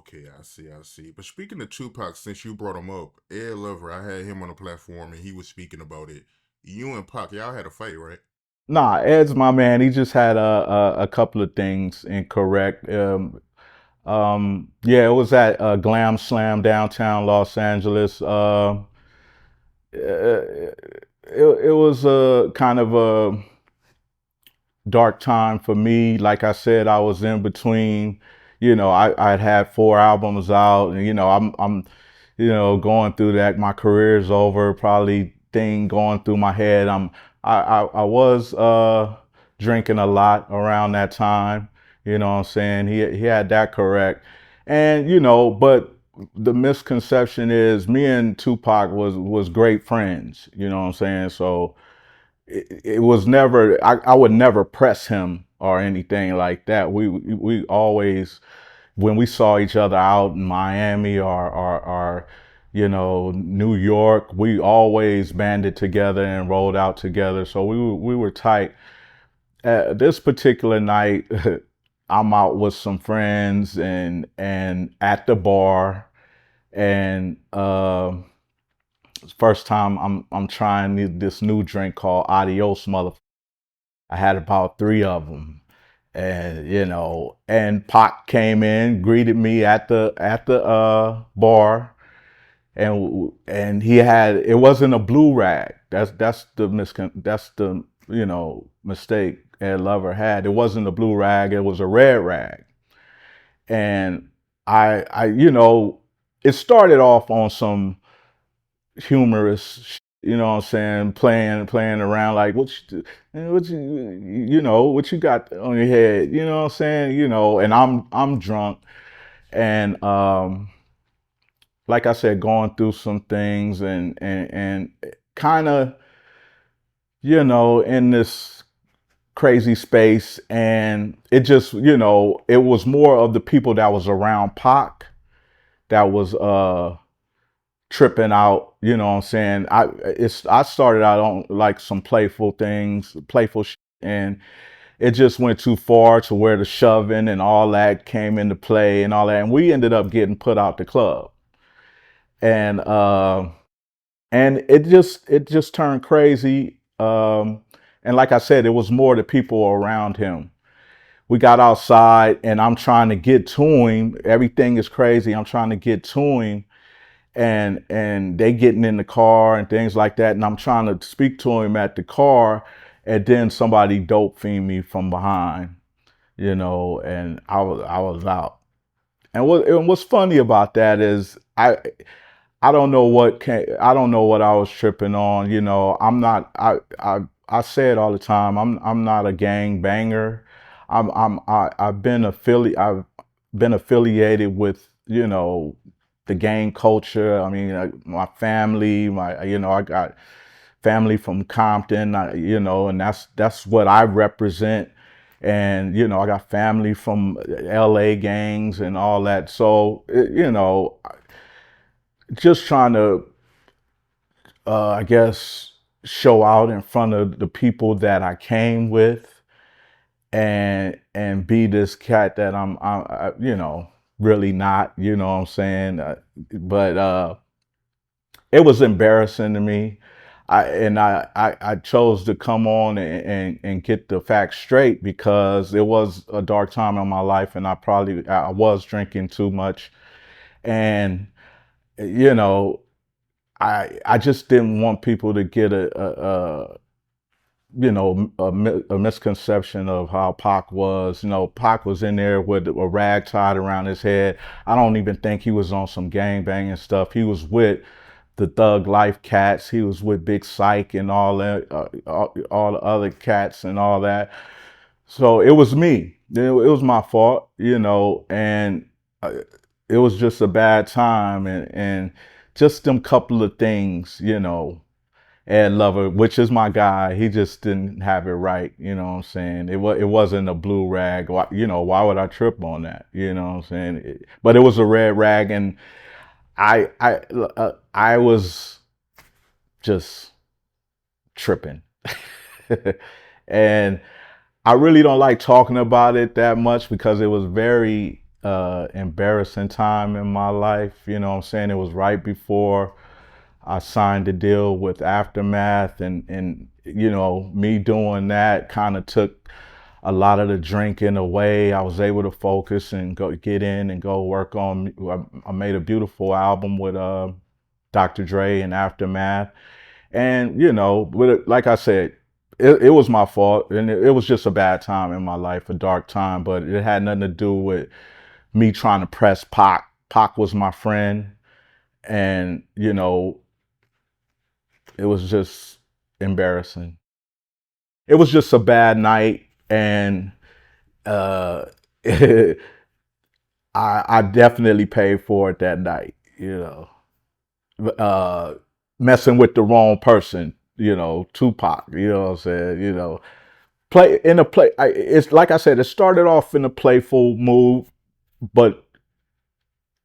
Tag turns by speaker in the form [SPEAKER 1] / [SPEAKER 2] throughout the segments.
[SPEAKER 1] Okay, I see, I see. But speaking of Tupac, since you brought him up, Ed Lover, I had him on the platform and he was speaking about it. You and Pac, y'all had a fight, right?
[SPEAKER 2] Nah, Ed's my man. He just had a couple of things incorrect. Yeah, it was at Glam Slam downtown Los Angeles. It was a kind of a dark time for me. Like I said, I was in between. I'd had 4 albums out, and I'm going through that. My career's over. Probably thing going through my head. I was drinking a lot around that time. You know what I'm saying? He had that correct, and but the misconception is me and Tupac was great friends. You know what I'm saying? So it was never I would never press him or anything like that. We always when we saw each other out in Miami or New York, we always banded together and rolled out together. So we were tight. This particular night, I'm out with some friends and at the bar and first time I'm trying this new drink called Adios Mother. I had about 3 of them, and and Pac came in, greeted me at the bar, and he had it wasn't a blue rag. That's the mistake Ed Lover had. It wasn't a blue rag. It was a red rag, and I it started off on some humorous, what I'm saying, playing around like what you got on your head, you know what I'm saying, and I'm drunk and like I said, going through some things and kind of in this crazy space, and it just it was more of the people that was around Pac that was tripping out, you know what I'm saying? I started out on like some playful things, playful shit, and it just went too far to where the shoving and all that came into play and all that. And we ended up getting put out the club. And it just turned crazy. And like I said, it was more the people around him. We got outside and I'm trying to get to him. Everything is crazy. I'm trying to get to him and they getting in the car and things like that, and I'm trying to speak to him at the car, and then somebody dope fiend me from behind, and I was out. And what's funny about that is I don't know I don't know what I was tripping on. I'm not I say it all the time. I'm not a gang banger. I've been affiliated with the gang culture. I mean, my family, I got family from Compton, and that's what I represent. And I got family from LA gangs and all that. So just trying to I guess show out in front of the people that I came with and be this cat that I'm really not, you know what I'm saying? But it was embarrassing to me. I chose to come on and get the facts straight because it was a dark time in my life and I was drinking too much. And you know, I just didn't want people to get a misconception of how Pac was. Pac was in there with a rag tied around his head. I don't even think he was on some gang banging stuff. He was with the Thug Life cats. He was with Big Psych and all that, all the other cats and all that. So it was me. It was my fault, and uh, it was just a bad time and just them couple of things, Ed Lover, which is my guy, he just didn't have it right. You know what I'm saying? It wasn't a blue rag. Why would I trip on that? You know what I'm saying? But it was a red rag, and I was just tripping, and I really don't like talking about it that much because it was very embarrassing time in my life. You know what I'm saying? It was right before I signed the deal with Aftermath, and you know, me doing that kind of took a lot of the drinking away. I was able to focus and go get in and go work on. I made a beautiful album with Dr. Dre and Aftermath, and you know, with it, like I said, it was my fault, and it was just a bad time in my life, a dark time. But it had nothing to do with me trying to press Pac. Pac was my friend, and you know, it was just embarrassing. It was just a bad night, and uh, I definitely paid for it that night. You know, messing with the wrong person. You know, Tupac. You know what I'm saying? You know, play in a play. It's like I said. It started off in a playful move, but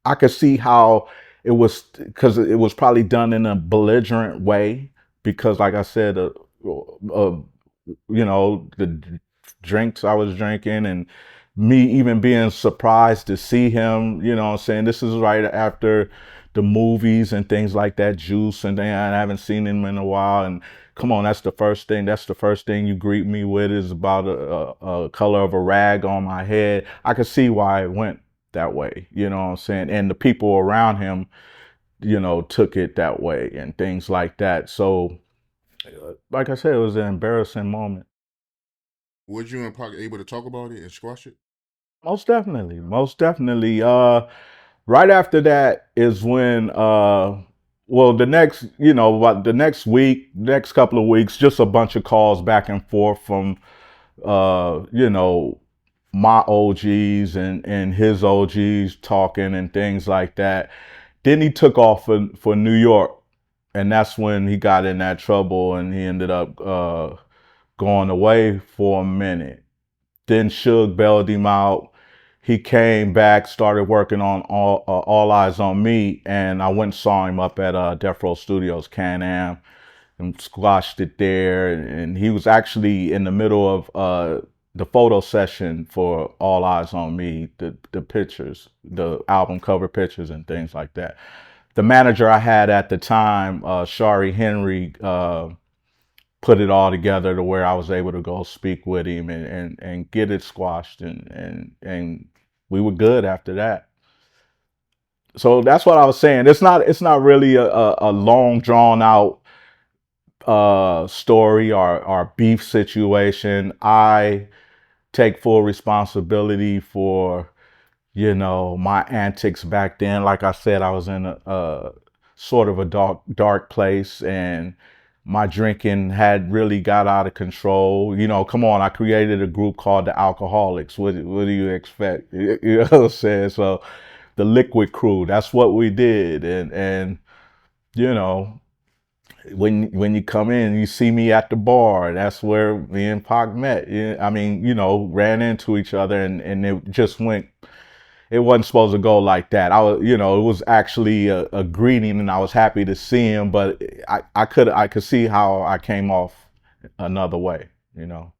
[SPEAKER 2] I could see how it was because it was probably done in a belligerent way. Because, like I said, uh, you know, the drinks I was drinking and me even being surprised to see him, you know what I'm saying? This is right after the movies and things like that, Juice, and then I haven't seen him in a while. And come on, that's the first thing. That's the first thing you greet me with is about a color of a rag on my head. I could see why it went that way, you know what I'm saying? And the people around him, you know, took it that way and things like that. So, like I said, it was an embarrassing moment.
[SPEAKER 1] Was you and Pac able to talk about it and squash it?
[SPEAKER 2] Most definitely, most definitely. Right after that is when, well, the next, you know, what the next week, next couple of weeks, just a bunch of calls back and forth from, you know, my OGs and his OGs talking and things like that. Then he took off for New York, and that's when he got in that trouble, and he ended up going away for a minute. Then Suge bailed him out. He came back, started working on All Eyes on Me, and I went and saw him up at Death Row Studios, Can-Am, and squashed it there. And he was actually in the middle of the photo session for All Eyes on Me, the pictures, the album cover pictures and things like that. The manager I had at the time, Shari Henry, put it all together to where I was able to go speak with him and get it squashed and we were good after that. So that's what I was saying. It's not really a long drawn out story or beef situation. I take full responsibility for, you know, my antics back then. Like I said, I was in a sort of a dark place, and my drinking had really got out of control. You know, come on, I created a group called the Alcoholics. What do you expect? You know what I'm saying? So the Liquid Crew, that's what we did. And you know, when you come in, you see me at the bar. That's where me and Pac met. I mean, you know, ran into each other, and it just went. It wasn't supposed to go like that. I was, you know, it was actually a greeting, and I was happy to see him. But I could see how I came off another way. You know.